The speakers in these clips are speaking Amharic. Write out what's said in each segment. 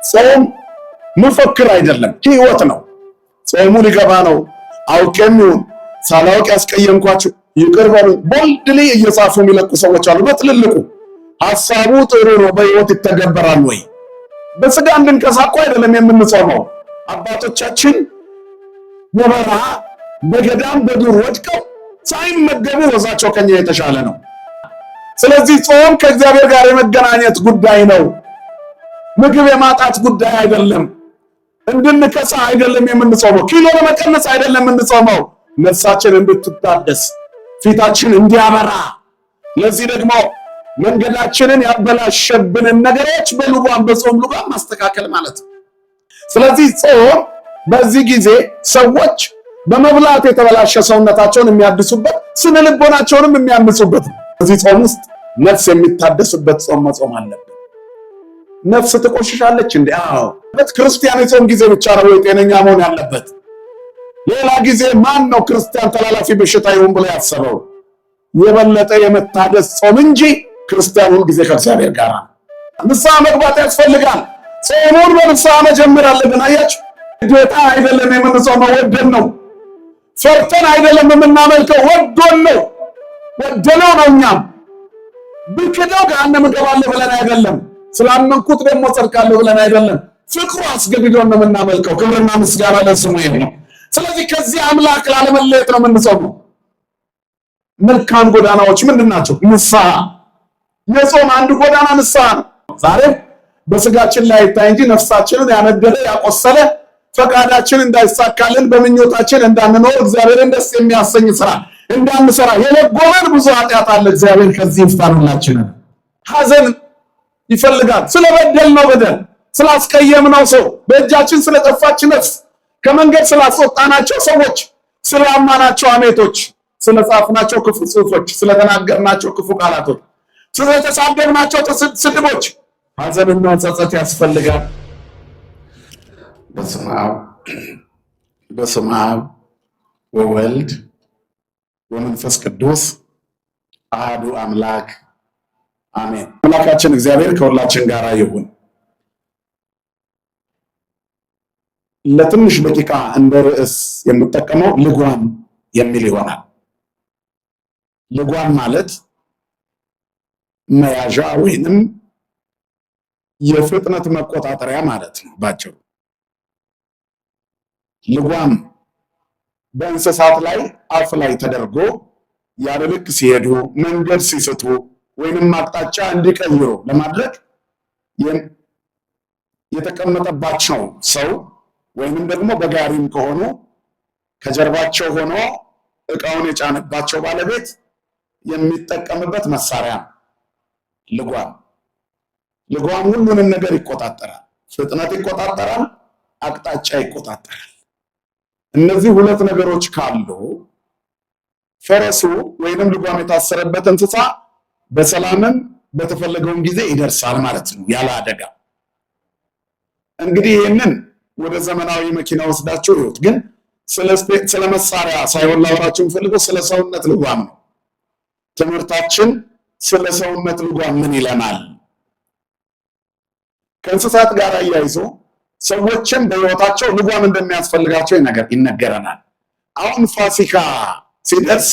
ጾም መፈክር አይደለም፣ ህይወት ነው። ጾሙ ሊገባ ነው። አውቄም ይሁን ሳላውቅ ያስቀየምኳችሁ ይቅር በሉ ቦልድሊ እየጻፉ የሚለቁ ሰዎች አሉ። በትልልቁ ሐሳቡ ጥሩ ነው፣ በህይወት ይተገበራል ወይ? በስጋ እንድንቀሳቆ አይደለም የምንጾመው። አባቶቻችን በበረሃ በገዳም በዱር ወድቀው ሳይመገቡ ወዛቸው ከኛ የተሻለ ነው። ስለዚህ ጾም ከእግዚአብሔር ጋር የመገናኘት ጉዳይ ነው። ምግብ የማጣት ጉዳይ አይደለም። እንድንከሳ አይደለም የምንጾመው። ኪሎ ለመቀነስ አይደለም የምንጾመው። ነፍሳችን እንድትታደስ ፊታችን እንዲያበራ፣ ለዚህ ደግሞ መንገዳችንን ያበላሸብንን ነገሮች በልጓም በጾም ልጓም ማስተካከል ማለት ነው። ስለዚህ ጾም በዚህ ጊዜ ሰዎች በመብላት የተበላሸ ሰውነታቸውን የሚያድሱበት ስነ ልቦናቸውንም የሚያንጹበት ነው። በዚህ ጾም ውስጥ ነፍስ የሚታደስበት ጾም መጾም አለብን። ነፍስ ትቆሽሻለች እንዴ? አዎ። ክርስቲያን የጾም ጊዜ ብቻ ነው ወይ ጤነኛ መሆን ያለበት? ሌላ ጊዜ ማን ነው ክርስቲያን ተላላፊ በሽታ ይሁን ብሎ ያሰበው? የበለጠ የመታደስ ጾም እንጂ ክርስቲያን ሁሉ ጊዜ ከእግዚአብሔር ጋር ንስሐ መግባት ያስፈልጋል። ጾሙን በንስሐ መጀመር አለብን። አያችሁ፣ ግዴታ አይደለም የምንጾመው፣ ወደን ነው። ፈርተን አይደለም የምናመልከው፣ ወዶን ነው። ወደነው ነው። እኛም ብክደው ገሃነም እገባለሁ ብለን አይደለም፣ ስላመንኩት ደግሞ ጸድቃለሁ ብለን አይደለም። ፍቅሩ አስገድዶን ነው የምናመልከው። ክብርና ምስጋና ለስሙ ይሁን። ስለዚህ ከዚህ አምላክ ላለመለየት ነው የምንጾመው። መልካም ጎዳናዎች ምንድን ናቸው? ንስሐ። የጾም አንዱ ጎዳና ንስሐ ነው። ዛሬም በስጋችን ላይ ይታይ እንጂ ነፍሳችንን ያነደደ ያቆሰለ ፈቃዳችን እንዳይሳካልን በምኞታችን እንዳንኖር እግዚአብሔርን ደስ የሚያሰኝ ስራ እንዳንሰራ የለጎመን ብዙ ኃጢአት አለ። እግዚአብሔር ከዚህ ይፍታን ሁላችንን። ሐዘን ይፈልጋል። ስለበደልነው በደል፣ ስላስቀየምነው ሰው፣ በእጃችን ስለጠፋች ነፍስ፣ ከመንገድ ስላስወጣናቸው ሰዎች፣ ስላማናቸው አሜቶች፣ ስለጻፍናቸው ክፉ ጽሑፎች፣ ስለተናገርናቸው ክፉ ቃላቶች፣ ስለተሳደብናቸው ስድቦች ሐዘንና ጸጸት ያስፈልጋል። በስመ አብ ወወልድ ወመንፈስ ቅዱስ አሐዱ አምላክ አሜን። አምላካችን እግዚአብሔር ከሁላችን ጋር ይሁን። ለትንሽ ደቂቃ እንደ ርዕስ የምጠቀመው ልጓም የሚል ይሆናል። ልጓም ማለት መያዣ ወይንም የፍጥነት መቆጣጠሪያ ማለት ነው ባጭሩ። ልጓም በእንስሳት ላይ አፍ ላይ ተደርጎ ያለ ልክ ሲሄዱ፣ መንገድ ሲስቱ ወይንም አቅጣጫ እንዲቀይሩ ለማድረግ የተቀመጠባቸው ሰው ወይንም ደግሞ በጋሪም ከሆኑ ከጀርባቸው ሆኖ ዕቃውን የጫነባቸው ባለቤት የሚጠቀምበት መሳሪያ ነው ልጓም። ልጓም ሁሉንም ነገር ይቆጣጠራል። ፍጥነት ይቆጣጠራል፣ አቅጣጫ ይቆጣጠራል። እነዚህ ሁለት ነገሮች ካሉ ፈረሱ ወይንም ልጓም የታሰረበት እንስሳ በሰላምም በተፈለገውን ጊዜ ይደርሳል ማለት ነው ያለ አደጋ። እንግዲህ ይህንን ወደ ዘመናዊ መኪና ወስዳችሁ ይሁት። ግን ስለ መሳሪያ ሳይሆን ላወራችሁ የምፈልገው ስለ ሰውነት ልጓም ነው። ትምህርታችን ስለ ሰውነት ልጓም ምን ይለናል? ከእንስሳት ጋር አያይዞ ሰዎችም በሕይወታቸው ልጓም እንደሚያስፈልጋቸው ይነገረናል። አሁን ፋሲካ ሲደርስ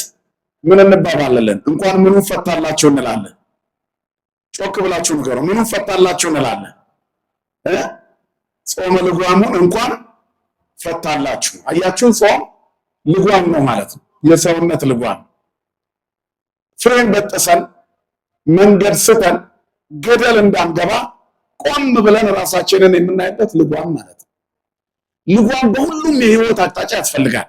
ምን እንባባላለን? እንኳን ምኑን ፈታላችሁ እንላለን። ጮክ ብላችሁ ንገሩ። ምኑን ፈታላችሁ እንላለን? ጾመ ልጓሙን እንኳን ፈታላችሁ። አያችሁ፣ ጾም ልጓም ነው ማለት ነው። የሰውነት ልጓም። ፍሬን በጥሰን መንገድ ስተን ገደል እንዳንገባ ቆም ብለን ራሳችንን የምናይበት ልጓም ማለት ነው። ልጓም በሁሉም የህይወት አቅጣጫ ያስፈልጋል።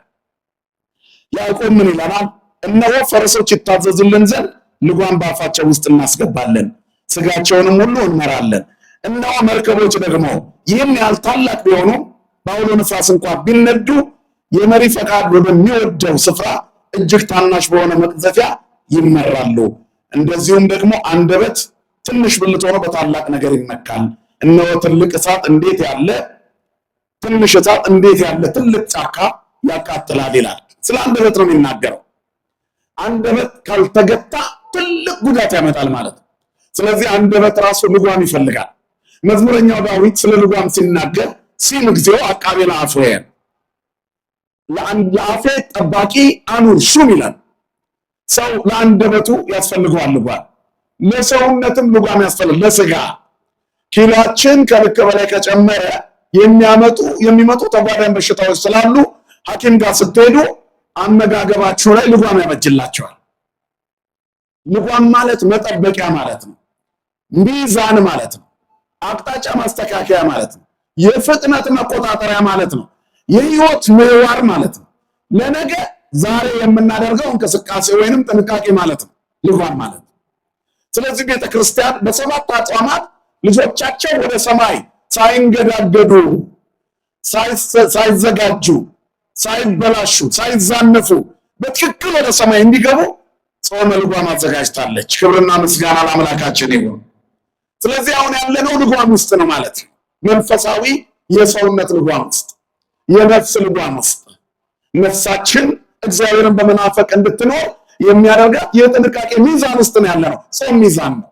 ያዕቆብ ምን ይለናል? እነሆ ፈረሶች ይታዘዙልን ዘንድ ልጓም በአፋቸው ውስጥ እናስገባለን፣ ስጋቸውንም ሁሉ እንመራለን። እነሆ መርከቦች ደግሞ ይህን ያህል ታላቅ ቢሆኑ በአውሎ ነፋስ እንኳን ቢነዱ የመሪ ፈቃድ ወደሚወደው ስፍራ እጅግ ታናሽ በሆነ መቅዘፊያ ይመራሉ። እንደዚሁም ደግሞ አንደበት ትንሽ ብልት ሆኖ በታላቅ ነገር ይመካል። እነሆ ትልቅ እሳት እንዴት ያለ ትንሽ እሳት እንዴት ያለ ትልቅ ጫካ ያቃጥላል ይላል። ስለ አንደበት ነው የሚናገረው። አንደበት ካልተገታ ትልቅ ጉዳት ያመጣል ማለት ነው። ስለዚህ አንደበት ራሱ ልጓም ይፈልጋል። መዝሙረኛው ዳዊት ስለ ልጓም ሲናገር ሲም እግዚኦ አቃቤ ለአፍየ ለአፌ ጠባቂ አኑር ሹም ይላል። ሰው ለአንደበቱ ያስፈልገዋል ልጓም፣ ለሰውነትም ልጓም ያስፈልጋል። ለስጋ ኪሎአችን ከልክ በላይ ከጨመረ የሚመጡ ተጓዳኝ በሽታዎች ስላሉ ሐኪም ጋር ስትሄዱ አመጋገባችሁ ላይ ልጓም ያበጅላቸዋል። ልጓም ማለት መጠበቂያ ማለት ነው። ሚዛን ማለት ነው። አቅጣጫ ማስተካከያ ማለት ነው። የፍጥነት መቆጣጠሪያ ማለት ነው። የህይወት ምህዋር ማለት ነው። ለነገ ዛሬ የምናደርገው እንቅስቃሴ ወይንም ጥንቃቄ ማለት ነው ልጓም ማለት ነው። ስለዚህ ቤተክርስቲያን በሰባት አጽዋማት ልጆቻቸው ወደ ሰማይ ሳይንገዳገዱ፣ ሳይዘጋጁ፣ ሳይበላሹ፣ ሳይዛነፉ በትክክል ወደ ሰማይ እንዲገቡ ጾመ ልጓም አዘጋጅታለች። ክብርና ምስጋና ለአምላካችን ይሁን። ስለዚህ አሁን ያለነው ልጓም ውስጥ ነው ማለት ነው። መንፈሳዊ የሰውነት ልጓም ውስጥ፣ የነፍስ ልጓም ውስጥ ነፍሳችን እግዚአብሔርን በመናፈቅ እንድትኖር የሚያደርጋት የጥንቃቄ ሚዛን ውስጥ ነው ያለነው። ጾም ሚዛን ነው።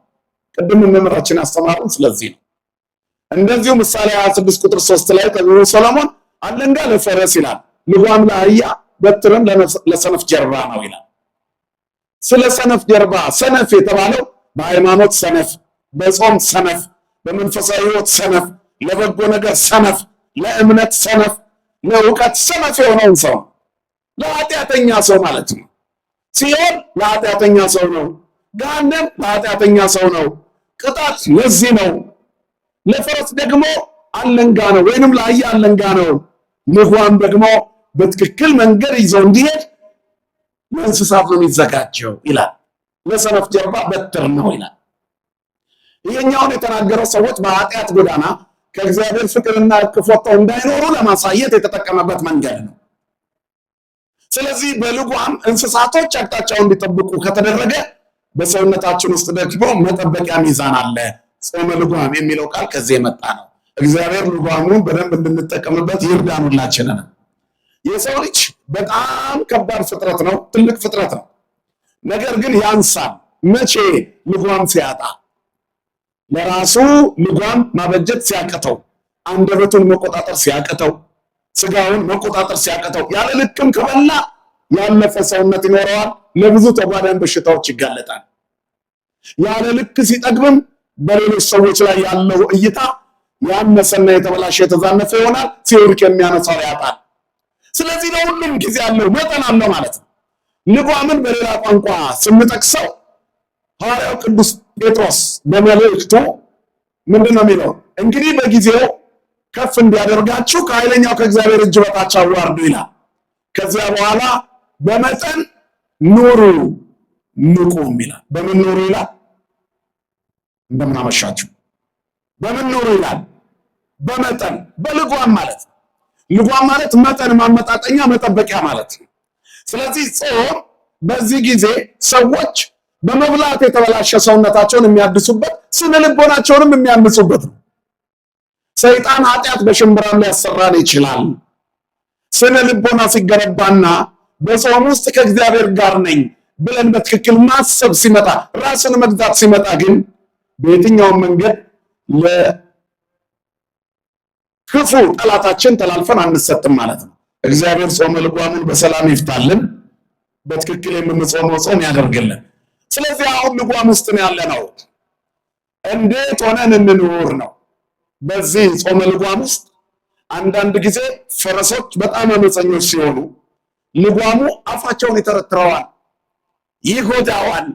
ቅድም መምህራችን ያስተማሩን ስለዚህ ነው። እንደዚሁ ምሳሌ 26 ቁጥር 3 ላይ ጠቢቡ ሰሎሞን አለንጋ ለፈረስ ይላል፣ ልጓም ለአህያ በትርም ለሰነፍ ጀርባ ነው ይላል። ስለ ሰነፍ ጀርባ ሰነፍ የተባለው በሃይማኖት ሰነፍ፣ በጾም ሰነፍ፣ በመንፈሳዊ ሕይወት ሰነፍ፣ ለበጎ ነገር ሰነፍ፣ ለእምነት ሰነፍ፣ ለእውቀት ሰነፍ የሆነውን ሰው ለኃጢአተኛ ሰው ማለት ነው። ሲኦል ለኃጢአተኛ ሰው ነው። ገሃነም ለኃጢአተኛ ሰው ነው። ቅጣት ለዚህ ነው። ለፈረስ ደግሞ አለንጋ ነው፣ ወይንም ለአህያ አለንጋ ነው። ልጓም ደግሞ በትክክል መንገድ ይዘው እንዲሄድ ለእንስሳት ነው የሚዘጋጀው ይላል። ለሰነፍ ጀርባ በትር ነው ይላል። ይሄኛውን የተናገረው ሰዎች በኃጢአት ጎዳና ከእግዚአብሔር ፍቅርና እቅፍ ወጥተው እንዳይኖሩ ለማሳየት የተጠቀመበት መንገድ ነው። ስለዚህ በልጓም እንስሳቶች አቅጣጫውን እንዲጠብቁ ከተደረገ በሰውነታችን ውስጥ ደግሞ መጠበቂያ ሚዛን አለ። ጾመ ልጓም የሚለው ቃል ከዚህ የመጣ ነው። እግዚአብሔር ልጓሙን በደንብ እንድንጠቀምበት ይርዳን ሁላችንን። የሰው ልጅ በጣም ከባድ ፍጥረት ነው፣ ትልቅ ፍጥረት ነው። ነገር ግን ያንሳል። መቼ? ልጓም ሲያጣ፣ ለራሱ ልጓም ማበጀት ሲያቅተው፣ አንደበቱን መቆጣጠር ሲያቅተው፣ ስጋውን መቆጣጠር ሲያቅተው፣ ያለ ልክም ከበላ ያለፈ ሰውነት ይኖረዋል። ለብዙ ተጓዳኝ በሽታዎች ይጋለጣል። ያለ ልክ ሲጠግብም በሌሎች ሰዎች ላይ ያለው እይታ ያነሰና የተበላሸ የተዛነፈ ይሆናል። ሲወድቅ የሚያነሳው ያጣል። ስለዚህ ለሁሉም ጊዜ አለው፣ መጠን አለው ማለት ነው። ልጓምን በሌላ ቋንቋ ስንጠቅሰው ሐዋርያው ቅዱስ ጴጥሮስ በመልእክቱ ምንድን ነው የሚለው? እንግዲህ በጊዜው ከፍ እንዲያደርጋችሁ ከኃይለኛው ከእግዚአብሔር እጅ በታች አዋርዱ ይላል። ከዚያ በኋላ በመጠን ኑሩ ንቁም ይላል። በምን ኑሩ ይላል? እንደምን አመሻችሁ። በምን ኑሩ ይላል? በመጠን፣ በልጓም ማለት ነው። ልጓም ማለት መጠን፣ ማመጣጠኛ፣ መጠበቂያ ማለት ነው። ስለዚህ ጾም በዚህ ጊዜ ሰዎች በመብላት የተበላሸ ሰውነታቸውን የሚያድሱበት፣ ስነ ልቦናቸውንም የሚያንጹበት ነው። ሰይጣን ኃጢአት በሽምብራም ሊያሰራን ይችላል። ስነ ልቦና ሲገነባና በጾም ውስጥ ከእግዚአብሔር ጋር ነኝ ብለን በትክክል ማሰብ ሲመጣ፣ ራስን መግዛት ሲመጣ ግን በየትኛውም መንገድ ለክፉ ጠላታችን ተላልፈን አንሰጥም ማለት ነው። እግዚአብሔር ጾመ ልጓሙን በሰላም ይፍታልን፣ በትክክል የምንጾመው ጾም ያደርግልን። ስለዚህ አሁን ልጓም ውስጥ ነው ያለነው። እንዴት ሆነን እንኑር ነው። በዚህ ጾመ ልጓም ውስጥ አንዳንድ ጊዜ ፈረሶች በጣም አመፀኞች ሲሆኑ ልጓሙ አፋቸውን ይተረትረዋል፣ ይጎዳዋል፣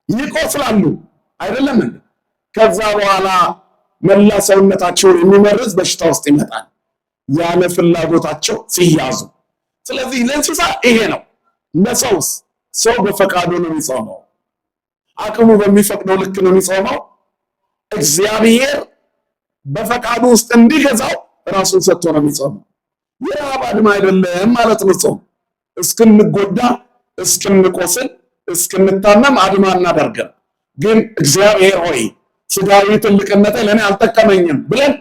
ይቆስላሉ። አይደለም እንዴ? ከዛ በኋላ መላ ሰውነታቸውን የሚመርዝ በሽታ ውስጥ ይመጣል፣ ያለ ፍላጎታቸው ሲያዙ። ስለዚህ ለእንስሳ ይሄ ነው። ለሰውስ? ሰው በፈቃዱ ነው የሚጾመው፣ አቅሙ በሚፈቅደው ልክ ነው የሚጾመው። እግዚአብሔር በፈቃዱ ውስጥ እንዲገዛው ራሱን ሰጥቶ ነው የሚጾመው። የረሃብ አድማ አይደለም ማለት ነው ጾም። እስክንጎዳ፣ እስክንቆስል፣ እስክንታመም አድማ እናደርገን። ግን እግዚአብሔር ሆይ ስጋዊ ትልቅነቴ ለእኔ አልጠቀመኝም ብለን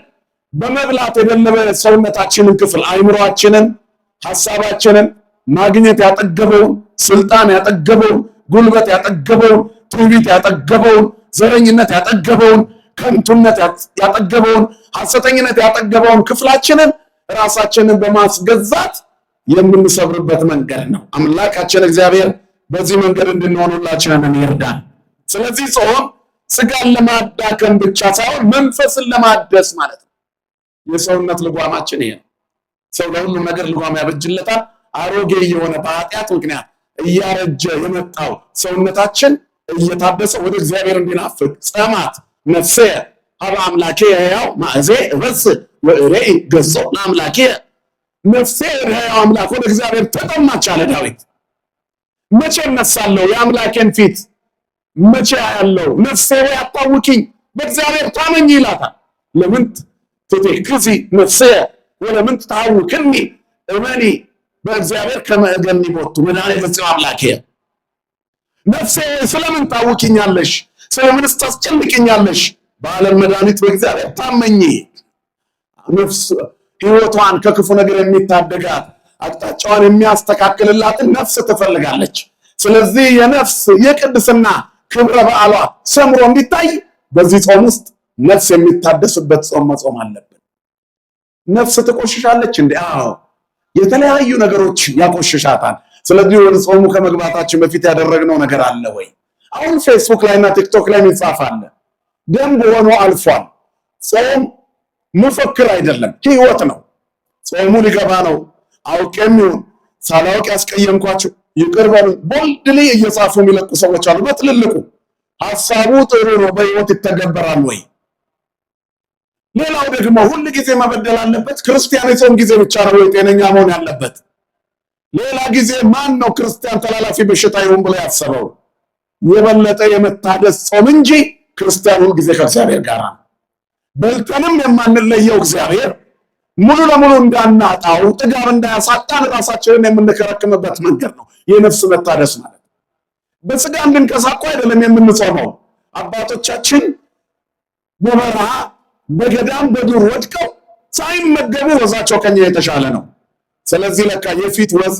በመብላት የደለበ ሰውነታችንን ክፍል፣ አይምሮአችንን፣ ሐሳባችንን ማግኘት ያጠገበውን፣ ስልጣን ያጠገበውን፣ ጉልበት ያጠገበውን፣ ትዕቢት ያጠገበውን፣ ዘረኝነት ያጠገበውን፣ ከንቱነት ያጠገበውን ሐሰተኝነት ያጠገበውን ክፍላችንን ራሳችንን በማስገዛት የምንሰብርበት መንገድ ነው። አምላካችን እግዚአብሔር በዚህ መንገድ እንድንሆንላችንን ይርዳን። ስለዚህ ጾም ስጋን ለማዳከም ብቻ ሳይሆን መንፈስን ለማደስ ማለት ነው። የሰውነት ልጓማችን ይሄ ነው። ሰው ለሁሉም ነገር ልጓም ያበጅለታል። አሮጌ የሆነ በኃጢአት ምክንያት እያረጀ የመጣው ሰውነታችን እየታደሰ ወደ እግዚአብሔር እንዲናፍቅ ጸማት ነፍሴ ሀበ አምላኬ ሕያው ማእዜ እበጽ ወእሬኢ ገጾ ለአምላኬ ነፍሴ ሕያው አምላክ ወደ እግዚአብሔር ተጠማች አለ ዳዊት። መቼ እነሳለሁ የአምላኬን ፊት መቼ ያለው? ነፍሴ ሆይ አታውኪኝ በእግዚአብሔር ታመኝ ይላታል። ለምን ትቴክዚ ነፍሴ ወለምን ታውክኒ እመኒ በእግዚአብሔር ከመእገኒ ቦቱ መድኃኔ ገጽ አምላኬ። ነፍሴ ስለምን ታውኪኛለሽ? ስለምንስ ታስጨንቅኛለሽ? በዓለም መድኃኒት በእግዚአብሔር ታመኝ። ነፍስ ሕይወቷን ከክፉ ነገር የሚታደጋት አቅጣጫዋን የሚያስተካክልላትን ነፍስ ትፈልጋለች። ስለዚህ የነፍስ የቅድስና ክብረ በዓሏ ሰምሮ እንዲታይ በዚህ ጾም ውስጥ ነፍስ የሚታደስበት ጾም መጾም አለብን። ነፍስ ትቆሽሻለች እንዴ? አዎ፣ የተለያዩ ነገሮች ያቆሽሻታል። ስለዚህ ወደ ጾሙ ከመግባታችን በፊት ያደረግነው ነገር አለ ወይ? አሁን ፌስቡክ ላይና ቲክቶክ ላይ ይጻፋል፣ ደንብ ሆኖ አልፏል። ጾም መፈክር አይደለም፣ ህይወት ነው። ጾሙ ሊገባ ነው። አውቄም ይሁን ሳላውቅ ያስቀየምኳችሁ ይቅር በሉኝ። ቦልድሊ እየጻፉ የሚለቁ ሰዎች አሉ። በትልልቁ ሐሳቡ ጥሩ ነው፣ በህይወት ይተገበራል ወይ? ሌላው ደግሞ ሁሉ ጊዜ መበደል አለበት? ክርስቲያን የጾም ጊዜ ብቻ ነው ወይ ጤነኛ መሆን ያለበት? ሌላ ጊዜ ማን ነው ክርስቲያን ተላላፊ በሽታ ይሁን ብሎ ያሰበው? የበለጠ የመታደስ ጾም እንጂ ክርስቲያን ሁሉ ጊዜ ከእግዚአብሔር ጋር በልተንም የማንለየው እግዚአብሔር ሙሉ ለሙሉ እንዳናጣው ጥጋብ እንዳያሳጣን ራሳችንን የምንከረክምበት መንገድ ነው የነፍስ መታደስ ማለት። በስጋ እንድንቀሳቆ አይደለም የምንጾመው። አባቶቻችን በበረሃ በገዳም በዱር ወድቀው ሳይመገቡ ወዛቸው ከኛ የተሻለ ነው። ስለዚህ ለካ የፊት ወዝ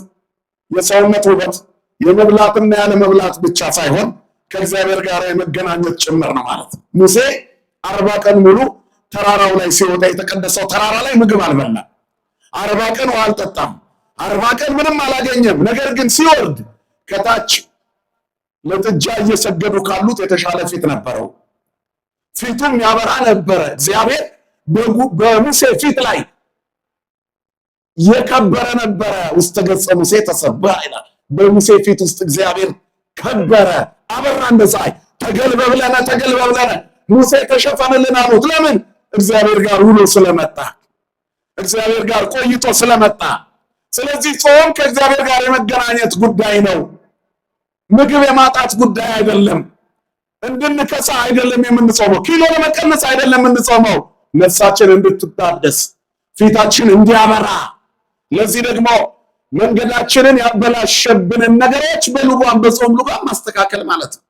የሰውነት ውበት የመብላትና ያለ መብላት ብቻ ሳይሆን ከእግዚአብሔር ጋር የመገናኘት ጭምር ነው ማለት ነው። ሙሴ 40 ቀን ሙሉ ተራራው ላይ ሲወጣ የተቀደሰው ተራራ ላይ ምግብ አልበላም። 40 ቀን ውሃ አልጠጣም። 40 ቀን ምንም አላገኘም። ነገር ግን ሲወርድ ከታች ለጥጃ እየሰገዱ ካሉት የተሻለ ፊት ነበረው። ፊቱም ያበራ ነበረ። እግዚአብሔር በሙሴ ፊት ላይ የከበረ ነበረ። ውስጥ ገጸ ሙሴ ተሰብሐ ይላል። በሙሴ ፊት ውስጥ እግዚአብሔር ከበረ፣ አበራ እንደ ፀሐይ። ተገልበብለነ ሙሴ ተሸፈነልን አሉት። ለምን? እግዚአብሔር ጋር ውሎ ስለመጣ፣ እግዚአብሔር ጋር ቆይቶ ስለመጣ። ስለዚህ ጾም ከእግዚአብሔር ጋር የመገናኘት ጉዳይ ነው። ምግብ የማጣት ጉዳይ አይደለም። እንድንከሳ አይደለም የምንጾመው። ኪሎ ለመቀነስ አይደለም የምንጾመው። ነፍሳችን እንድትታደስ፣ ፊታችን እንዲያበራ። ለዚህ ደግሞ መንገዳችንን ያበላሸብንን ነገሮች በልጓም በጾም ልጓም ማስተካከል ማለት ነው።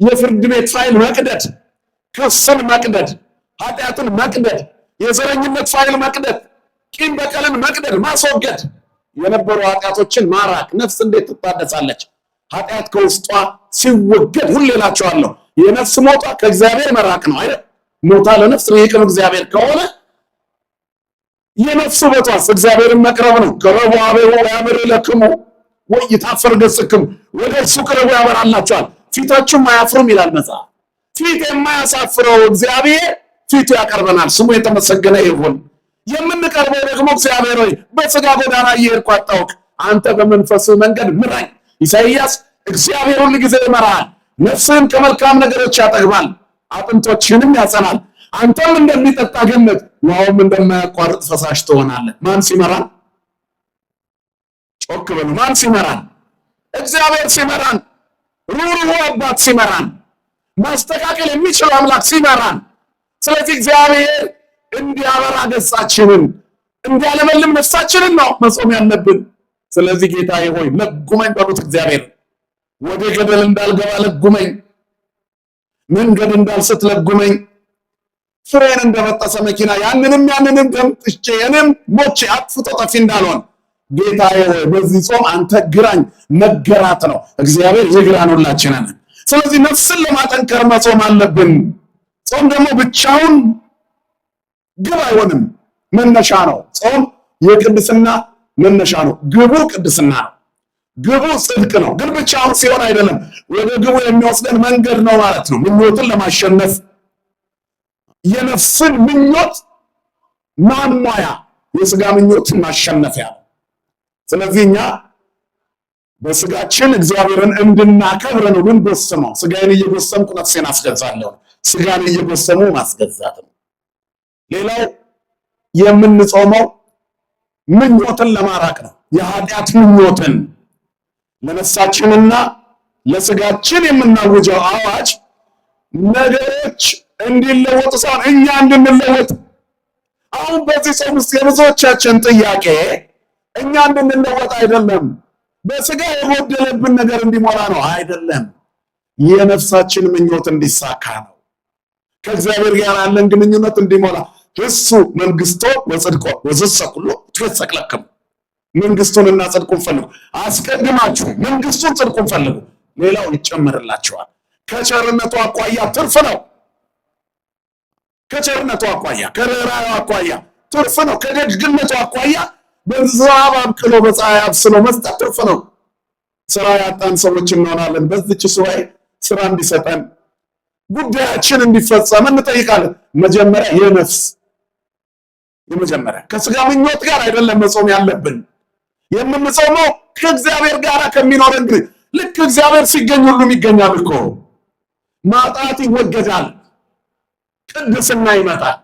የፍርድ ቤት ፋይል መቅደድ፣ ክስን መቅደድ፣ ኃጢአትን መቅደድ፣ የዘረኝነት ፋይል መቅደድ፣ ቂም በቀልን መቅደድ፣ ማስወገድ፣ የነበሩ ኃጢአቶችን ማራቅ። ነፍስ እንዴት ትታደሳለች? ኃጢአት ከውስጧ ሲወገድ። ሁሌ እላቸዋለሁ የነፍስ ሞቷ ከእግዚአብሔር መራቅ ነው አይደል? ሞታ ለነፍስ ለይቅም እግዚአብሔር ከሆነ የነፍስ ውበቷስ እግዚአብሔርን መቅረብ ነው። ቅረቡ አቤሁ ወያምር ለክሙ ወይታፈር ገጽክሙ፣ ወደ እሱ ቅረቡ ያበራላችኋል፣ ፊታችሁም አያፍሩም ይላል መጽሐፍ። ፊት የማያሳፍረው እግዚአብሔር ፊቱ ያቀርበናል። ስሙ የተመሰገነ ይሁን። የምንቀርበው ደግሞ እግዚአብሔር ሆይ በሥጋ ጎዳና እየሄድኩ አታውቅ፣ አንተ በመንፈስ መንገድ ምራኝ። ኢሳይያስ እግዚአብሔር ሁሉ ጊዜ ይመራሃል፣ ነፍስህን ከመልካም ነገሮች ያጠግባል፣ አጥንቶችህንም ያጸናል። አንተም እንደሚጠጣ ገነት ውሃውም እንደማያቋርጥ ፈሳሽ ትሆናለህ። ማን ሲመራን? ጮክ በሉ። ማን ሲመራን? እግዚአብሔር ሲመራን፣ ሩህሩህ አባት ሲመራን፣ ማስተካከል የሚችል አምላክ ሲመራን። ስለዚህ እግዚአብሔር እንዲያበራ ገጻችንን እንዲያለመልም ነፍሳችንን ነው መጾም ያለብን። ስለዚህ ጌታዬ ሆይ ለጉመኝ በሉት። እግዚአብሔር ወደ ገደል እንዳልገባ ለጉመኝ፣ መንገድ እንዳልስት ለጉመኝ፣ ፍሬን እንደበጠሰ መኪና ያንንም ደምጥቼ እኔም ሞቼ አጥፍቶ ጠፊ እንዳልሆን ጌታዬ ሆይ በዚህ ጾም አንተ ግራኝ። መገራት ነው እግዚአብሔር ይግራን ሁላችንን። ስለዚህ ነፍስን ለማጠንከር መጾም አለብን። ጾም ደግሞ ብቻውን ግብ አይሆንም፣ መነሻ ነው። ጾም የቅድስና መነሻ ነው። ግቡ ቅድስና ነው። ግቡ ጽድቅ ነው። ግን ብቻውን ሲሆን አይደለም፣ ወደ ግቡ የሚወስደን መንገድ ነው ማለት ነው። ምኞትን ለማሸነፍ የነፍስን ምኞት ማሟያ፣ የስጋ ምኞትን ማሸነፊያ። ስለዚህ እኛ በስጋችን እግዚአብሔርን እንድናከብር ነው የምንጎስመው። ስጋዬን እየጎሰምኩ ነፍሴን አስገዛለሁ። ስጋን እየጎሰሙ ማስገዛት ነው። ሌላው የምንጾመው ምኞትን ለማራቅ ነው። የኃጢአት ምኞትን ለነፍሳችንና ለስጋችን የምናውጀው አዋጅ ነገሮች እንዲለወጡ ሳይሆን እኛ እንድንለወጥ። አሁን በዚህ ጾም ውስጥ የብዙዎቻችን ጥያቄ እኛ እንድንለወጥ አይደለም፣ በስጋ የጎደለብን ነገር እንዲሞላ ነው አይደለም፣ የነፍሳችን ምኞት እንዲሳካ ነው። ከእግዚአብሔር ጋር ያለን ግንኙነት እንዲሞላ እሱ መንግስቶ ወጽድቆ ወዘሰ ኩሉ ትፈጸቅ ለክሙ። መንግስቱንና ጽድቁን ፈልጉ። አስቀድማችሁ መንግስቱን ጽድቁን ፈልጉ፣ ሌላው ይጨመርላችኋል። ከቸርነቱ አኳያ ትርፍ ነው። ከቸርነቱ አኳያ፣ ከርኅራኄው አኳያ ትርፍ ነው። ከደግነቱ አኳያ በዝናብ አብቅሎ በፀሐይ አብስሎ መስጠት ትርፍ ነው። ስራ ያጣን ሰዎች እንሆናለን። በዚች ሱባዔ ስራ እንዲሰጠን ጉዳያችን እንዲፈጸም እንጠይቃለን። መጀመሪያ የመጀመሪያ ከስጋ ምኞት ጋር አይደለም መጾም ያለብን። የምንጾመው ከእግዚአብሔር ጋር ከሚኖረን ግን ልክ እግዚአብሔር ሲገኝ ሁሉም ይገኛል እኮ። ማጣት ይወገዳል፣ ቅድስና ይመጣል።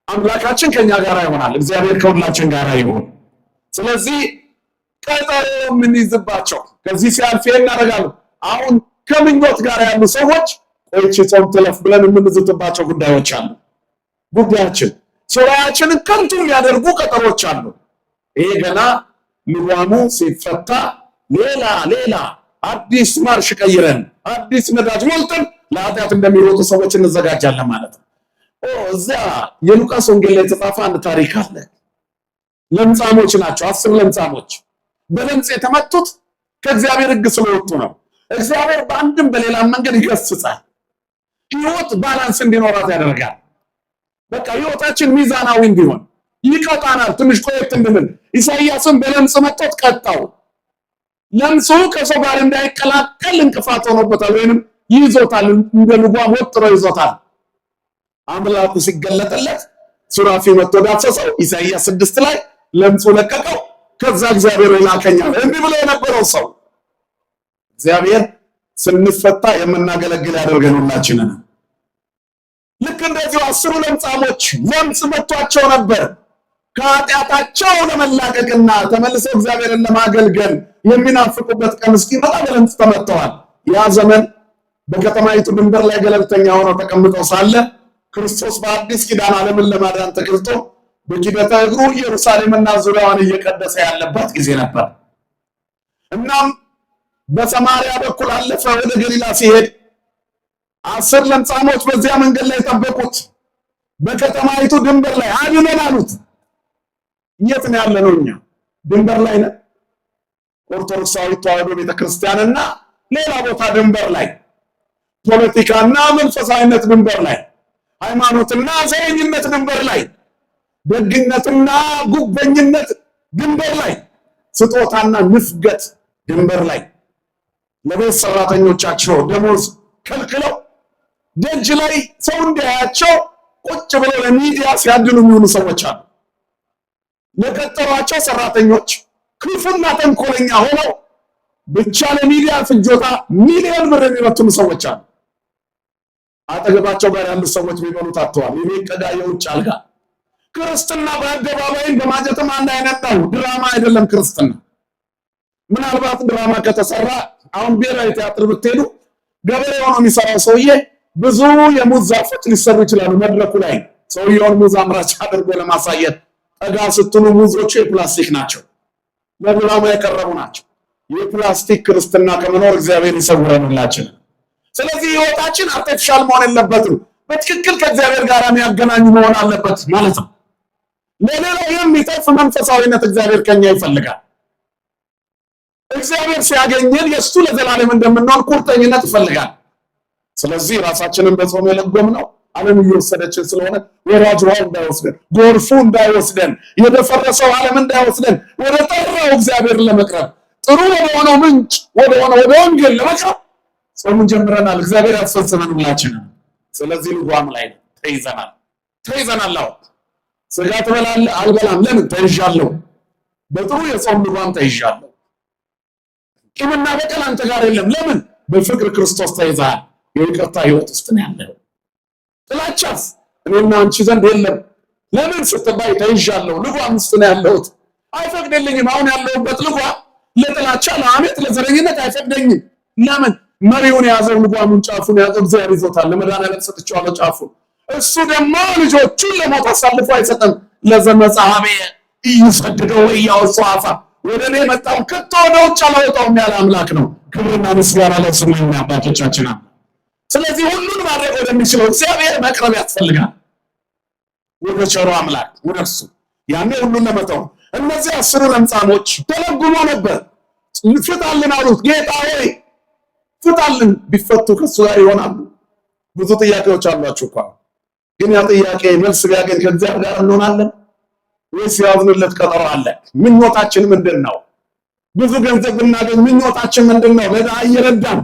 አምላካችን ከኛ ጋር ይሆናል፣ እግዚአብሔር ከሁላችን ጋር ይሆን። ስለዚህ ቀጠሮ የምንይዝባቸው ከዚህ ሲያልፍ እናደርጋለን። አሁን ከምኞት ጋር ያሉ ሰዎች ቆይቼ ጾም ትለፍ ብለን የምንዝትባቸው ጉዳዮች አሉ። ጉዳያችን ሱባዔያችንን ከንቱ የሚያደርጉ ቀጠሮች አሉ። ይሄ ገና ልጓሙ ሲፈታ ሌላ አዲስ ማርሽ ቀይረን አዲስ ነዳጅ ሞልተን ለኃጢአት እንደሚሮጡ ሰዎች እንዘጋጃለን ማለት ነው። እዚያ የሉቃስ ወንጌል ላይ የተጻፈ አንድ ታሪክ አለ። ለምጻሞች ናቸው። 10 ለምጻሞች በለምጽ የተመቱት ከእግዚአብሔር ሕግ ስለወጡ ነው። እግዚአብሔር በአንድም በሌላም መንገድ ይገስጻል። ሕይወት ባላንስ እንዲኖራት ያደርጋል። በቃ ሕይወታችን ሚዛናዊ እንዲሆን ይቀጣናል። ትንሽ ቆየት እንድንል ኢሳይያስን በለምጽ መጥቶት ቀጣው። ለምጹ ከሰው ጋር እንዳይቀላቀል እንቅፋት ሆኖበታል፣ ወይንም ይዞታል፣ እንደ ልጓም ወጥሮ ይዞታል። አምላኩ ሲገለጥለት ሱራፊ መጥቶ ዳሰሰው። ኢሳይያስ 6 ላይ ለምጹ ለቀቀው። ከዛ እግዚአብሔር ይላከኛል እንዲህ ብሎ የነበረው ሰው እግዚአብሔር ስንፈታ የምናገለግል ያደርገን ሁላችንን። ልክ እንደዚሁ 10 ለምጻሞች ለምጽ መጥቷቸው ነበር። ከኃጢአታቸው ለመላቀቅና ተመልሰው እግዚአብሔርን ለማገልገል የሚናፍቁበት ቀን እስኪመጣ በለምጽ ተመተዋል። ያ ዘመን በከተማይቱ ድንበር ላይ ገለልተኛ ሆነው ተቀምጠው ሳለ ክርስቶስ በአዲስ ኪዳን ዓለምን ለማዳን ተገልጦ በኪደተ እግሩ ኢየሩሳሌምና ዙሪያዋን እየቀደሰ ያለበት ጊዜ ነበር። እናም በሰማርያ በኩል አለፈ። ወደ ገሊላ ሲሄድ 10 ለምጻሞች በዚያ መንገድ ላይ ጠበቁት። በከተማይቱ ድንበር ላይ አድነን አሉት። የት ነው ያለነው? እኛ ድንበር ላይ ነን። ኦርቶዶክሳዊት ተዋሕዶ ቤተክርስቲያንና ሌላ ቦታ ድንበር ላይ፣ ፖለቲካና መንፈሳዊነት ድንበር ላይ፣ ሃይማኖትና ዘረኝነት ድንበር ላይ፣ ደግነትና ጉበኝነት ድንበር ላይ፣ ስጦታና ንፍገት ድንበር ላይ ለቤት ሰራተኞቻቸው ደሞዝ ከልክለው ደጅ ላይ ሰው እንዲያያቸው ቁጭ ብለው ለሚዲያ ሲያድኑ የሚውሉ ሰዎች አሉ። ለቀጠሯቸው ሰራተኞች ክፉና ተንኮለኛ ሆነው ብቻ ለሚዲያ ፍጆታ ሚሊዮን ብር የሚበትኑ ሰዎች አሉ። አጠገባቸው ጋር ያሉ ሰዎች የሚበሉት አጥተዋል። ይሄ ቀዳ የውጭ አልጋ። ክርስትና በአደባባይም በማጀትም አንድ አይነት ነው። ድራማ አይደለም ክርስትና። ምናልባት ድራማ ከተሰራ አሁን ብሔራዊ ቲያትር ብትሄዱ ገበሬ ሆኖ የሚሰራው ሰውዬ ብዙ የሙዝ ዛፎች ሊሰሩ ይችላሉ። መድረኩ ላይ ሰውየውን ሙዝ አምራች አድርጎ ለማሳየት ጠጋ ስትሉ ሙዞቹ የፕላስቲክ ናቸው፣ ለድራማ የቀረቡ ናቸው። የፕላስቲክ ክርስትና ከመኖር እግዚአብሔር ይሰውረን ሁላችንን። ስለዚህ ህይወታችን አርቲፊሻል መሆን የለበትም። በትክክል ከእግዚአብሔር ጋር የሚያገናኝ መሆን አለበት ማለት ነው። ለሌላው የሚተርፍ መንፈሳዊነት እግዚአብሔር ከኛ ይፈልጋል። እግዚአብሔር ሲያገኘን የእሱ ለዘላለም እንደምንሆን ቁርጠኝነት ይፈልጋል። ስለዚህ ራሳችንን በጾም የለጎም ነው ዓለም እየወሰደችን ስለሆነ ወራጅ ውሃው እንዳይወስደን፣ ጎርፉ እንዳይወስደን፣ የደፈረሰው ዓለም እንዳይወስደን ወደ ጠራው እግዚአብሔር ለመቅረብ ጥሩ ወደሆነው ምንጭ ወደ ወንጌል ለመቅረብ ጾምን ጀምረናል። እግዚአብሔር ያስፈጽመን ሁላችንም። ስለዚህ ልጓም ላይ ተይዘናል። አሁን ስጋ ትበላለህ? አልበላም። ለምን? ተይዣለሁ። በጥሩ የጾም ልጓም ተይዣለሁ። ቂምና በቀል አንተ ጋር የለም። ለምን? በፍቅር ክርስቶስ ተይዘሃል። የይቅርታ ህይወት ውስጥ ነው ያለው። ጥላቻስ እኔና አንቺ ዘንድ የለም። ለምን ስትባይ ተይዣለሁ። ልጓም ውስጥ ነው ያለሁት። አይፈቅድልኝም። አሁን ያለሁበት ልጓም ለጥላቻ፣ ለሐሜት፣ ለዘረኝነት አይፈቅደኝም። ለምን? መሪውን የያዘው ልጓሙን ጫፉን የያዘው እግዚአብሔር ይዞታል። ለመድኃኒዓለም ሰጥቼዋለሁ ጫፉን። እሱ ደግሞ ልጆቹን ለሞት አሳልፎ አይሰጥም። ለዘመጻሐቤ ኢይሰድደው ወኢያወጽእ አፋ፣ ወደ እኔ የመጣውን ከቶ ወደ ውጭ አላወጣውም ያለ አምላክ ነው። ክብርና ምስጋና ለስሙ ይሁን አባቶቻችን። ስለዚህ ሁሉን ማድረግ ወደሚችለው እግዚአብሔር መቅረብ ያስፈልጋል። ወደ ቸሩ አምላክ ወደ እርሱ ያኔ ሁሉን ለመተው። እነዚህ 10 ለምጻሞች ተለጉሞ ነበር። ፍታልን አሉት። ጌታ ሆይ ፍታልን። ቢፈቱ ከሱ ጋር ይሆናሉ። ብዙ ጥያቄዎች አሏችሁ እኮ። ግን ያ ጥያቄ መልስ ቢያገኝ ከእግዚአብሔር ጋር እንሆናለን ወይስ ያዝንለት ቀጠሮ አለ? ምኞታችን ምንድን ነው? ብዙ ገንዘብ ብናገኝ ምኞታችን ምንድን ነው? ለድሃ እየረዳን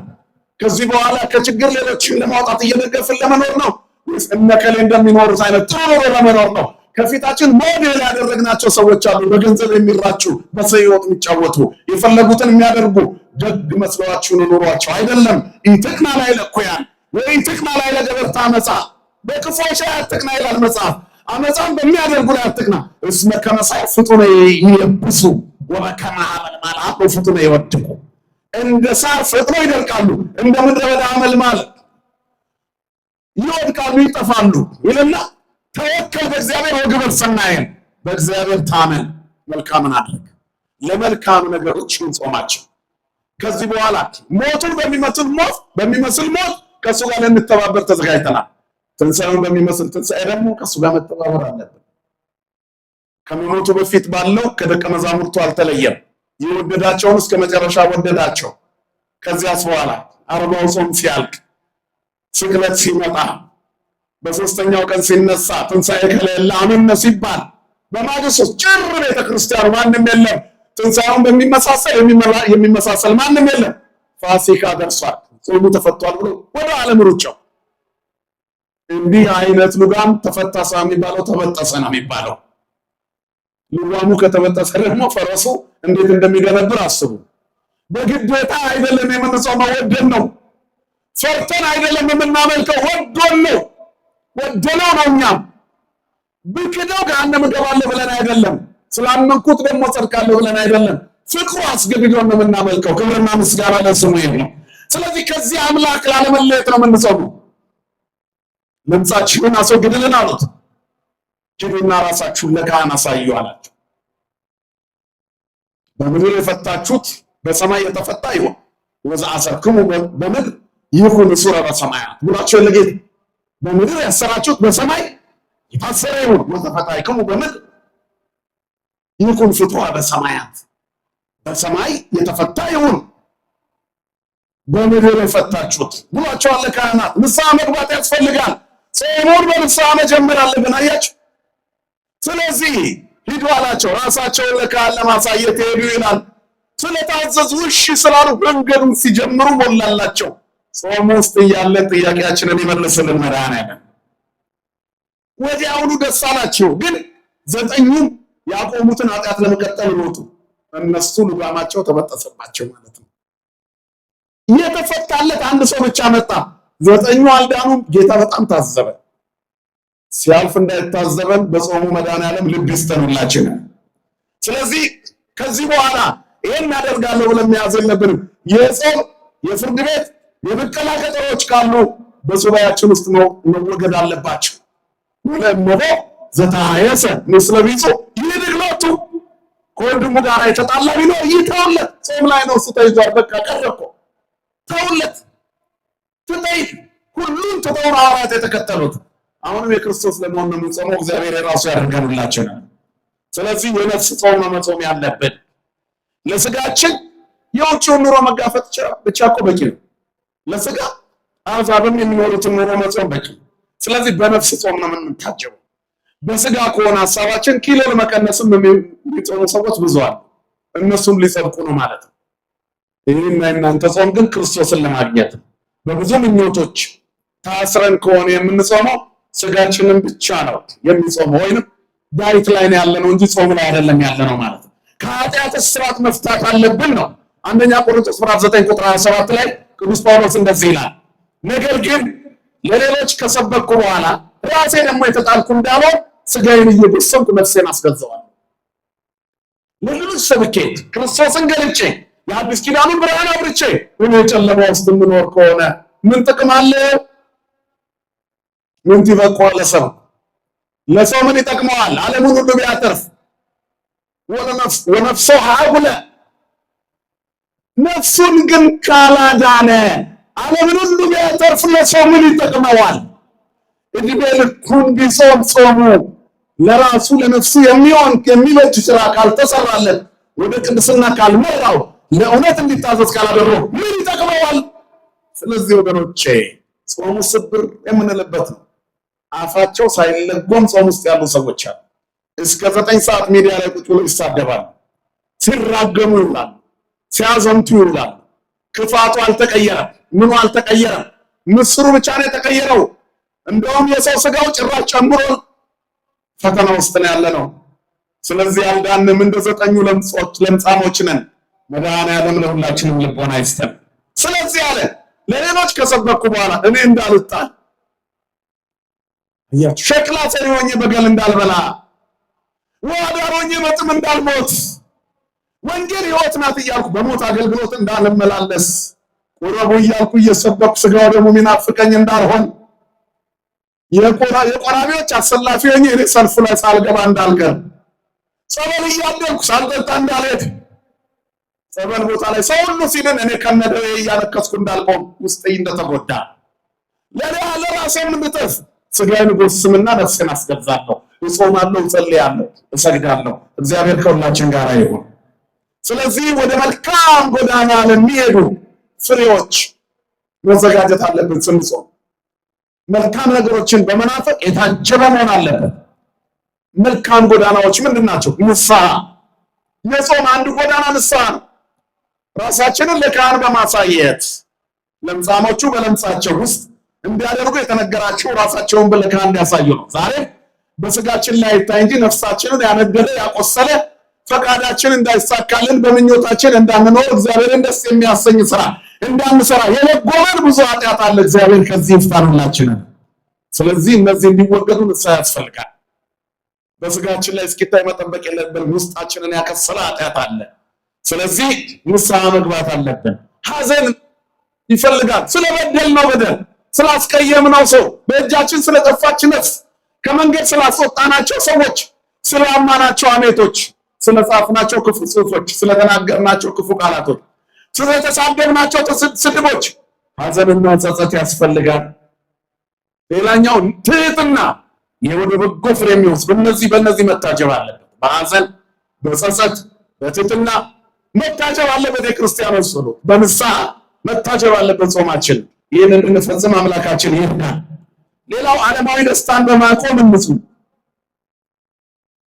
ከዚህ በኋላ ከችግር ሌሎችን ለማውጣት እየደገፍን ለመኖር ነው ወይስ እነከሌ እንደሚኖሩት አይነት ጥሩ ኑሮ ለመኖር ነው? ከፊታችን ሞዴል ያደረግናቸው ሰዎች አሉ። በገንዘብ የሚራጩ፣ በሰው ሕይወት የሚጫወቱ፣ የፈለጉትን የሚያደርጉ። ደግ መስሏችሁ ኑሯቸው አይደለም። ኢትቅና ላይ ለኩያን ወይ ኢትቅና ላይ ለገበርታ አመፃ፣ በክፎች ላይ አትቅና ይላል መጽሐፍ። አመፃን በሚያደርጉ ላይ አትቅና። እስመ ከመሳይ ፍጡነ ይለብሱ ወበከመ ሐመልማል ፍጡነ ይወድቁ። እንደ ሳር ፈጥነው ይደርቃሉ፣ እንደ ምድረ በዳ አመልማል ይወድቃሉ፣ ይጠፋሉ ይልና ተወከል በእግዚአብሔር ወግበር ሰናየን፣ በእግዚአብሔር ታመን መልካምን አድርግ። ለመልካም ነገሮች እንጾማቸው። ከዚህ በኋላ ሞቱን በሚመስል ሞት ከእሱ ጋር ልንተባበር ተዘጋጅተናል። ትንሣኤውን በሚመስል ትንሣኤ ደግሞ ከእሱ ጋር መተባበር አለብን። ከመሞቱ በፊት ባለው ከደቀ መዛሙርቱ አልተለየም። የወደዳቸውን እስከ መጨረሻ ወደዳቸው። ከዚያስ በኋላ 40 ጾም ሲያልቅ፣ ስቅለት ሲመጣ፣ በሶስተኛው ቀን ሲነሳ፣ ትንሣኤ ከሌለ አሜን ሲባል፣ በማግስቱ ጭር ቤተክርስቲያኑ ማንም የለም። ትንሣኤውን የሚመሳሰል ማንም የለም። ፋሲካ ደርሷል፣ ጾሙ ተፈቷል ብሎ ወደ ዓለም ሩጫው። እንዲህ አይነት ልጓም ተፈታ የሚባለው ተበጠሰ ነው የሚባለው። ልጓሙ ከተበጠሰ ደግሞ ፈረሱ እንዴት እንደሚገነብር አስቡ። በግዴታ አይደለም የምንጾመው፣ ወደን ነው። ፈርተን አይደለም የምናመልከው፣ ወዶን ነው። ወደነው ነው። እኛም ብክደው ገሃነም እገባለሁ ብለን አይደለም፣ ስላመንኩት ደግሞ ጸድቃለሁ ብለን አይደለም። ፍቅሩ አስገድዶን ነው የምናመልከው። ክብርና ምስጋና ለስሙ ይሁን። ስለዚህ ከዚህ አምላክ ላለመለየት ነው የምንጾመው። ለምጻችሁን አስወግድልን አሉት። ሂዱና ራሳችሁን ለካህን አሳዩ አላቸው። በምድር የፈታችሁት በሰማይ የተፈታ ይሁን፣ ወዘአሰርክሙ በምድር ይሁን ሱረ በሰማያት ብሏቸው ለጌታ። በምድር ያሰራችሁት በሰማይ የታሰረ ይሁን፣ ወዘፈታሕክሙ በምድር ይሁን ፍትሐ በሰማያት። በሰማይ የተፈታ ይሁን፣ በምድር የፈታችሁት ብሏቸው ለካህናት። ንስሐ መግባት ያስፈልጋል። ጾሙን በንስሐ መጀመር አለብን። አያችሁ። ስለዚህ ሂዱ አላቸው። ራሳቸውን ለካህን ለማሳየት ሄዱ ይላል። ስለታዘዙ እሺ ስላሉ መንገዱን ሲጀምሩ ሞላላቸው። ጾም ውስጥ እያለን ጥያቄያችንን ይመልስልን መድኃኒዓለም። ወዲያውኑ ደስ አላቸው። ግን 9ኙም ያቆሙትን ኃጢአት ለመቀጠል ሮጡ። እነሱ ልጓማቸው ተበጠሰባቸው ማለት ነው። የተፈታለት አንድ ሰው ብቻ መጣ። 9ኙ አልዳኑም። ጌታ በጣም ታዘበ። ሲያልፍ እንዳይታዘበን በጾሙ መድኃኒዓለም ልብ ይስጠንላችን። ስለዚህ ከዚህ በኋላ ይሄን ያደርጋለሁ ብለን መያዝ የለብንም። የጾም የፍርድ ቤት የብቀላ ቀጠሮች ካሉ በሱባኤያችን ውስጥ መወገድ አለባቸው። ወለመሆ ዘታየሰ ምስለ ቢጾ ይድግሎቱ፣ ከወንድሙ ጋር የተጣላ ቢኖር ይተውለት። ጾም ላይ ነው እሱ ተይዟል። በቃ ቀረ እኮ ተውለት። ትጠይቅ ሁሉን ትተው ሐዋርያት የተከተሉት። አሁንም የክርስቶስ ለመሆን ነው የምንጾመው። እግዚአብሔር የራሱ ያደርገንላችሁ። ስለዚህ የነፍስ ጾም ነው መጾም ያለብን። ለስጋችን የውጭውን ኑሮ መጋፈጥ ብቻ እኮ በቂ ነው። ለስጋ አሕዛብም የሚኖሩትን ኑሮ መጾም በቂ። ስለዚህ በነፍስ ጾም ነው የምንታጀበው። በስጋ ከሆነ ሐሳባችን ኪሎ ለመቀነስም የሚጾሙ ሰዎች ብዙ አሉ። እነሱም ሊጸድቁ ነው ማለት ነው። ይህና እናንተ ጾም ግን ክርስቶስን ለማግኘት በብዙ ምኞቶች ታስረን ከሆነ የምንጾመው ስጋችንን ብቻ ነው የሚጾመው፣ ወይንም ዳይት ላይ ነው ያለነው እንጂ ጾም ላይ አይደለም ያለነው ማለት ነው። ከኃጢአት እስራት መፍታት አለብን ነው። አንደኛ ቆሮንቶስ ምዕራፍ 9 ቁጥር 27 ላይ ቅዱስ ጳውሎስ እንደዚህ ይላል፣ ነገር ግን ለሌሎች ከሰበኩ በኋላ ራሴ ደግሞ የተጣልኩ እንዳልሆን ስጋዬን እየጎሰምኩ ነፍሴን አስገዛዋለሁ። ለሌሎች ሰብኬ ክርስቶስን ገልጬ የአዲስ ኪዳኑን ብርሃን አብርቼ እኔ ጨለማ ውስጥ የምኖር ከሆነ ምን ጥቅም አለ? ምን ይበቃዋል? ለሰው ምን ይጠቅመዋል? ዓለሙን ሁሉ ቢያተርፍ ወነፍሶ ሀጉለ ነፍሱን ግን ካላዳነ ዓለምን ሁሉ ቢያተርፍ ለሰው ምን ይጠቅመዋል? እድሜ ልኩን ቢጾም ጾሙ ለራሱ ለነፍሱ የሚሆን የሚበጅ ስራ ካልተሰራለት ወደ ቅድስና ካልመራው ለእውነት እንዲታዘዝ ካላደረገው ምን ይጠቅመዋል? ስለዚህ ወገኖቼ ጾሙ ስብር የምንልበት ነው። አፋቸው ሳይለጎም ጾም ውስጥ ያሉ ሰዎች አሉ። እስከ 9 ሰዓት ሚዲያ ላይ ቁጭ ብለው ይሳደባሉ፣ ሲራገሙ ይውላሉ፣ ሲያዘምቱ ይውላሉ። ክፋቱ አልተቀየረም፣ ምኑ አልተቀየረም። ምስሩ ብቻ ነው የተቀየረው። እንደውም የሰው ስጋው ጭራሽ ጨምሮ ፈተና ውስጥ ነው ያለነው። ስለዚህ አልዳንም፣ እንደ 9 ለምጻሞች ነን። መድኃኔዓለም ለሁላችንም ልቦና ይስጠን። ስለዚህ አለ ለሌሎች ከሰበኩ በኋላ እኔ እንዳልጣል ሸክላ ሰሪ ሆኜ በገል እንዳልበላ፣ ውሃ ዳር ሆኜ በጥም እንዳልሞት፣ ወንጌል ሕይወት ናት እያልኩ በሞት አገልግሎት እንዳልመላለስ፣ ቁረቡ እያልኩ እየሰበኩ ስጋው ደግሞ የሚናፍቀኝ እንዳልሆን፣ የቆራቢዎች አሰላፊ ሆኜ እኔ ሰልፉ ላይ ሳልገባ እንዳልቀር፣ ጸበል እያደልኩ ሳልጠጣ እንዳልሄድ፣ ጸበል ቦታ ላይ ሰው ሁሉ ሲድን እኔ ከነደዌ እያለቀስኩ እንዳልቆም፣ ውስጤ እንደተጎዳ ለራሴም እንድተርፍ ስጋዬን ጎስምና ነፍሴን አስገዛለሁ፣ እጾማለሁ፣ እጸልያለሁ፣ እሰግዳለሁ። እግዚአብሔር ከሁላችን ጋር ይሁን። ስለዚህ ወደ መልካም ጎዳና ለሚሄዱ ፍሬዎች መዘጋጀት አለብን። ስንጾም መልካም ነገሮችን በመናፈቅ የታጀበ መሆን አለበት። መልካም ጎዳናዎች ምንድን ናቸው? ንስሐ። የጾም አንዱ ጎዳና ንስሐ ነው። ራሳችንን ለካህን በማሳየት ለምጻሞቹ በለምጻቸው ውስጥ እንዲያደርጉ የተነገራቸው ራሳቸውን በለካህን እንዲያሳዩ ነው። ዛሬ በስጋችን ላይ ይታይ እንጂ ነፍሳችንን ያነደደ ያቆሰለ ፈቃዳችን እንዳይሳካልን በምኞታችን እንዳንኖር እግዚአብሔርን ደስ የሚያሰኝ ስራ እንዳንሰራ የለጎመን ብዙ ኃጢአት አለ። እግዚአብሔር ከዚህ ይፍታን ሁላችንን። ስለዚህ እነዚህ እንዲወገዱ ንስሐ ያስፈልጋል። በስጋችን ላይ እስኪታይ መጠበቅ የለብንም። ውስጣችንን ያከሰለ ኃጢአት አለ። ስለዚህ ንስሐ መግባት አለብን። ሐዘን ይፈልጋል። ስለበደልነው በደል፣ ስላስቀየምነው ሰው፣ በእጃችን ስለጠፋች ነፍስ፣ ከመንገድ ስላስወጣናቸው ሰዎች፣ ስላማናቸው አሜቶች፣ ስለጻፍናቸው ክፉ ጽሑፎች፣ ስለተናገርናቸው ክፉ ቃላቶች፣ ስለተሳደብናቸው ስድቦች ሐዘንና ጸጸት ያስፈልጋል። ሌላኛው ትህትና፣ ወደ በጎ ፍሬ የሚወስድ በእነዚህ መታጀብ አለበት። በሐዘን በጸጸት በትህትና መታጀብ አለበት። የክርስቲያኖች ጸሎት በንስሐ መታጀብ አለበት። ጾማችን ይህን እንድንፈጽም አምላካችን ይርዳን። ሌላው ዓለማዊ ደስታን በማቆም እንጹም።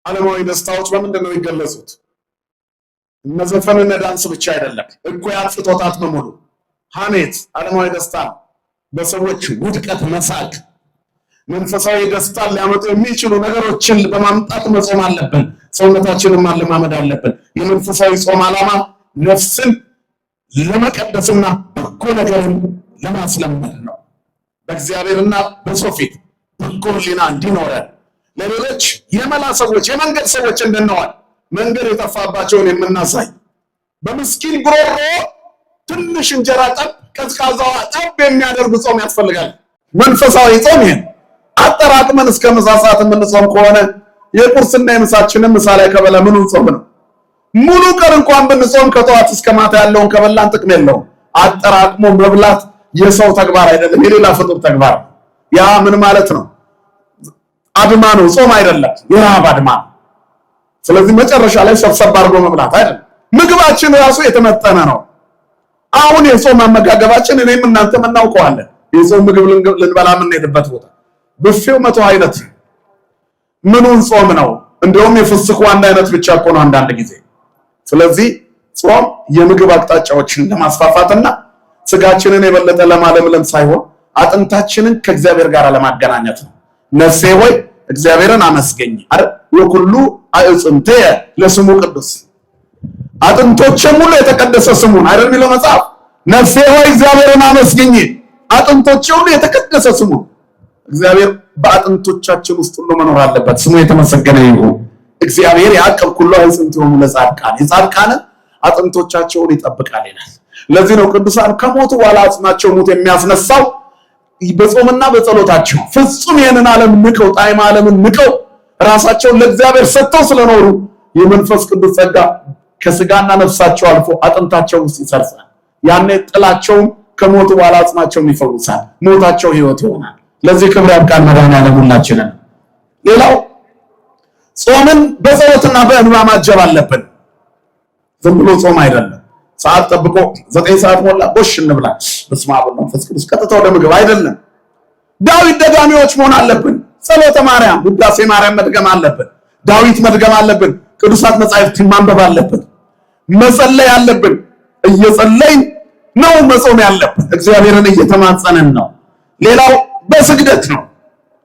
ዓለማዊ ደስታዎች በምንድን ነው የሚገለጹት? እነ ዘፈን እነ ዳንስ ብቻ አይደለም። እኩያን ፍትወታት በሙሉ ሐሜት ዓለማዊ ደስታ፣ በሰዎች ውድቀት መሳቅ፣ መንፈሳዊ ደስታን ሊያመጡ የሚችሉ ነገሮችን በማምጣት መጾም አለብን። ሰውነታችንን ማለማመድ አለብን። የመንፈሳዊ ጾም ዓላማ ነፍስን ለመቀደስና በጎ ነገርን ለማስለመድ ነው። በእግዚአብሔርና በሰው ፊት በጎ ሕሊና እንዲኖረን ለሌሎች የመላ ሰዎች የመንገድ ሰዎች እንድንሆን መንገድ የጠፋባቸውን የምናሳይ በምስኪን ጉሮሮ ትንሽ እንጀራ ጠብ ቀዝቃዛዋ ጠብ የሚያደርግ ጾም ያስፈልጋል። መንፈሳዊ ጾም ይሄን አጠራቅመን እስከ ምሳ ሰዓት የምንጾም ከሆነ የቁርስና የምሳችንን ምሳ ላይ ከበላ ምኑ ጾም ነው? ሙሉ ቀን እንኳን ብንጾም ከጠዋት እስከ ማታ ያለውን ከበላን ጥቅም የለውም። አጠራቅሞ መብላት የሰው ተግባር አይደለም፣ የሌላ ፍጡር ተግባር። ያ ምን ማለት ነው? አድማ ነው፣ ጾም አይደለም፣ የረሃብ አድማ። ስለዚህ መጨረሻ ላይ ሰብሰብ አድርጎ መብላት አይደለም። ምግባችን ራሱ የተመጠነ ነው። አሁን የጾም አመጋገባችን እኔም እናንተም እናውቀዋለን። የጾም ምግብ ልንበላ የምንሄድበት ቦታ ብፌው 100 አይነት ምኑን ጾም ነው? እንደውም የፍስኩ አንድ አይነት ብቻ እኮ ነው አንዳንድ ጊዜ። ስለዚህ ጾም የምግብ አቅጣጫዎችን ለማስፋፋትና ስጋችንን የበለጠ ለማለምለም ሳይሆን አጥንታችንን ከእግዚአብሔር ጋር ለማገናኘት ነው። ነፍሴ ሆይ እግዚአብሔርን አመስገኝ አይደል? ወኩሉ አዕጽምቴ ለስሙ ቅዱስ፣ አጥንቶቼም ሁሉ የተቀደሰ ስሙን አይደል የሚለው መጽሐፍ። ነፍሴ ሆይ እግዚአብሔርን አመስገኝ፣ አጥንቶቼ ሁሉ የተቀደሰ ስሙን። እግዚአብሔር በአጥንቶቻችን ውስጥ ሁሉ መኖር አለበት። ስሙ የተመሰገነ ይሁን። እግዚአብሔር ያዕቅብ ኩሉ አዕጽምቲሆሙ ለጻድቃን፣ የጻድቃንን አጥንቶቻቸውን ይጠብቃል ይላል። ለዚህ ነው ቅዱሳን ከሞቱ በኋላ አጽናቸው ሙት የሚያስነሳው በጾምና በጸሎታቸው ፍጹም ይህንን ዓለም ንቀው ጣዕመ ዓለምን ንቀው ራሳቸውን ለእግዚአብሔር ሰጥተው ስለኖሩ የመንፈስ ቅዱስ ጸጋ ከስጋና ነፍሳቸው አልፎ አጥንታቸው ውስጥ ይሰርጻል። ያኔ ጥላቸውም ከሞቱ በኋላ አጽናቸውም ይፈውሳል፣ ሞታቸው ሕይወት ይሆናል። ለዚህ ክብር ያብቃን መድኃኔዓለም ሁላችንን። ሌላው ጾምን በጸሎትና በእንባ ማጀብ አለብን። ዝም ብሎ ጾም አይደለም። ሰዓት ጠብቆ 9 ሰዓት ሞላ ጎሽ እንብላ በስመ አብ ወወልድ ወመንፈስ ቅዱስ ቀጥታ ወደ ምግብ አይደለም። ዳዊት ደጋሚዎች መሆን አለብን። ጸሎተ ማርያም፣ ውዳሴ ማርያም መድገም አለብን። ዳዊት መድገም አለብን። ቅዱሳት መጻሕፍትን ማንበብ አለብን። መጸለይ አለብን። እየጸለይን ነው መጾም ያለብን። እግዚአብሔርን እየተማጸንን ነው። ሌላው በስግደት ነው።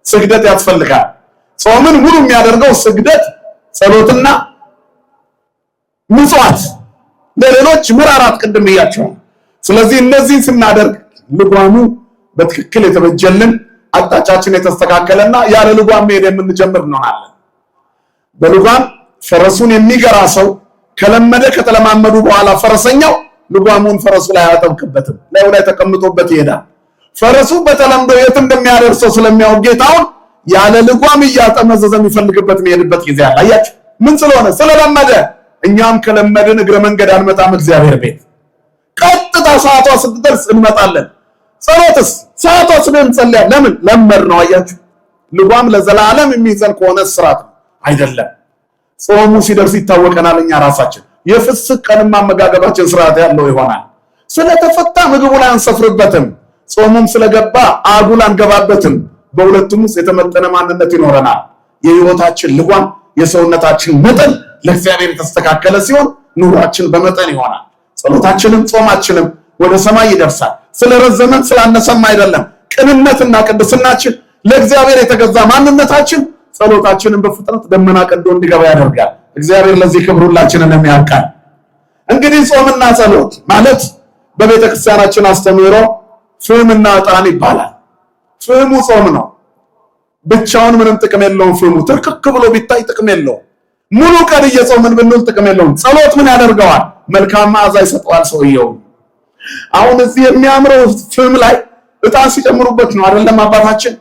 ስግደት ያስፈልጋል። ጾምን ሙሉ የሚያደርገው ስግደት፣ ጸሎትና ምጽዋት፣ ለሌሎች ምራራት ቅድም ብያቸዋለሁ። ስለዚህ እነዚህን ስናደርግ ልጓሙ በትክክል የተበጀልን አቅጣጫችን የተስተካከለና ያለ ልጓም መሄድ የምንጀምር እንሆናለን። በልጓም ፈረሱን የሚገራ ሰው ከለመደ ከተለማመዱ በኋላ ፈረሰኛው ልጓሙን ፈረሱ ላይ አያጠብቅበትም፣ ላይ ተቀምጦበት ይሄዳል። ፈረሱ በተለምዶ የት እንደሚያደርሰው ስለሚያውቅ ጌታውን ያለ ልጓም እያጠመዘዘ የሚፈልግበት የሚሄድበት ጊዜ አለ። አያችሁ ምን ስለሆነ? ስለለመደ። እኛም ከለመድን እግረ መንገድ አንመጣም እግዚአብሔር ቤት። ቀጥታ ሰዓቷ ስትደርስ እንመጣለን። ጸሎትስ ሰዓቷ ስለምንጸልያ ለምን ለመድ ነው። አያችሁ ልጓም ለዘላለም የሚይዘን ከሆነ ስራት አይደለም። ጾሙ ሲደርስ ይታወቀናል። እኛ ራሳችን የፍስክ ቀንማ አመጋገባችን ስርዓት ያለው ይሆናል። ስለተፈታ ምግቡ ላይ አንሰፍርበትም። ጾሙም ስለገባ አጉል አንገባበትም። በሁለቱም ውስጥ የተመጠነ ማንነት ይኖረናል። የህይወታችን ልጓም የሰውነታችን መጠን ለእግዚአብሔር የተስተካከለ ሲሆን ኑሯችን በመጠን ይሆናል። ጸሎታችንም ጾማችንም ወደ ሰማይ ይደርሳል። ስለረዘመን ስላነሰም አይደለም። ቅንነትና ቅድስናችን ለእግዚአብሔር የተገዛ ማንነታችን ጸሎታችንን በፍጥነት ደመና ቀዶ እንዲገባ ያደርጋል። እግዚአብሔር ለዚህ ክብር ሁላችንን የሚያውቃል። እንግዲህ ጾምና ጸሎት ማለት በቤተክርስቲያናችን አስተምህሮ ፍህምና ዕጣን ይባላል። ፍህሙ ጾም ነው። ብቻውን ምንም ጥቅም የለውም። ፍህሙ ትርክክ ብሎ ቢታይ ጥቅም የለውም። ሙሉ ቀን እየጾምን ብንል ጥቅም የለውም። ጸሎት ምን ያደርገዋል? መልካም መዓዛ ይሰጠዋል ሰውየው። አሁን እዚህ የሚያምረው ፍህም ላይ ዕጣን ሲጨምሩበት ነው አይደለም አባታችን?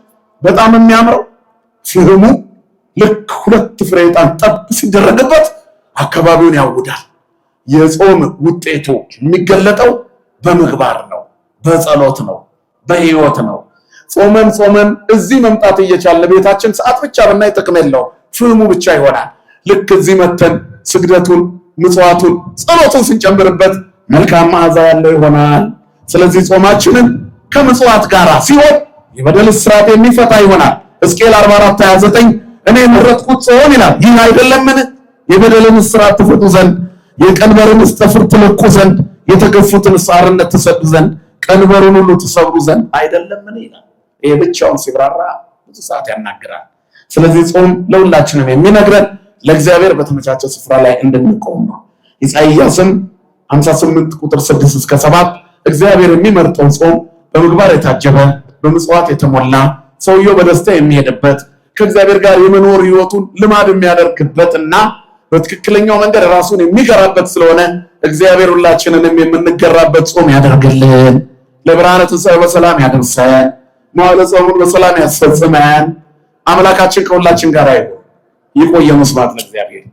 በጣም የሚያምረው ፍህሙ ልክ 2 ፍሬ ዕጣን ጠብ ሲደረግበት አካባቢውን ያውዳል። የጾም ውጤቱ የሚገለጠው በምግባር ነው፣ በጸሎት ነው፣ በህይወት ነው። ጾመን እዚህ መምጣት እየቻለ ቤታችን ሰዓት ብቻ ብናይ ጥቅም የለው፣ ፍህሙ ብቻ ይሆናል። ልክ እዚህ መተን ስግደቱን፣ ምጽዋቱን፣ ጸሎቱን ስንጨምርበት መልካም መዓዛ ያለው ይሆናል። ስለዚህ ጾማችንን ከምጽዋት ጋር ሲሆን የበደል እስራት የሚፈታ ይሆናል። ሕዝቅኤል 44:29 እኔ የመረጥኩት ጾም ይላል ይህ አይደለምን? የበደልን እስራት ትፈቱ ዘንድ፣ የቀንበርን ጠፍር ትለቁ ዘንድ፣ የተገፉትን አርነት ትሰዱ ዘንድ፣ ቀንበሩን ሁሉ ትሰብሩ ዘንድ አይደለምን ይላል። ይሄ ብቻውን ሲብራራ ብዙ ሰዓት ያናግራል። ስለዚህ ጾም ለሁላችንም የሚነግረን ለእግዚአብሔር በተመቻቸ ስፍራ ላይ እንድንቆም ነው። ኢሳይያስም 58 ቁጥር 6 እስከ 7 እግዚአብሔር የሚመርጠው ጾም በምግባር የታጀበ በምጽዋት የተሞላ ሰውየው በደስታ የሚሄድበት ከእግዚአብሔር ጋር የመኖር ህይወቱን ልማድ የሚያደርግበትና በትክክለኛው መንገድ ራሱን የሚገራበት ስለሆነ እግዚአብሔር ሁላችንንም የምንገራበት ጾም ያደርግልን። ለብርሃነ ትንሣኤው በሰላም ያደርሰን። መዋዕለ ጾሙን በሰላም ያስፈጽመን። አምላካችን ከሁላችን ጋር ይሁን። ይቆየን። ስብሐት ለእግዚአብሔር።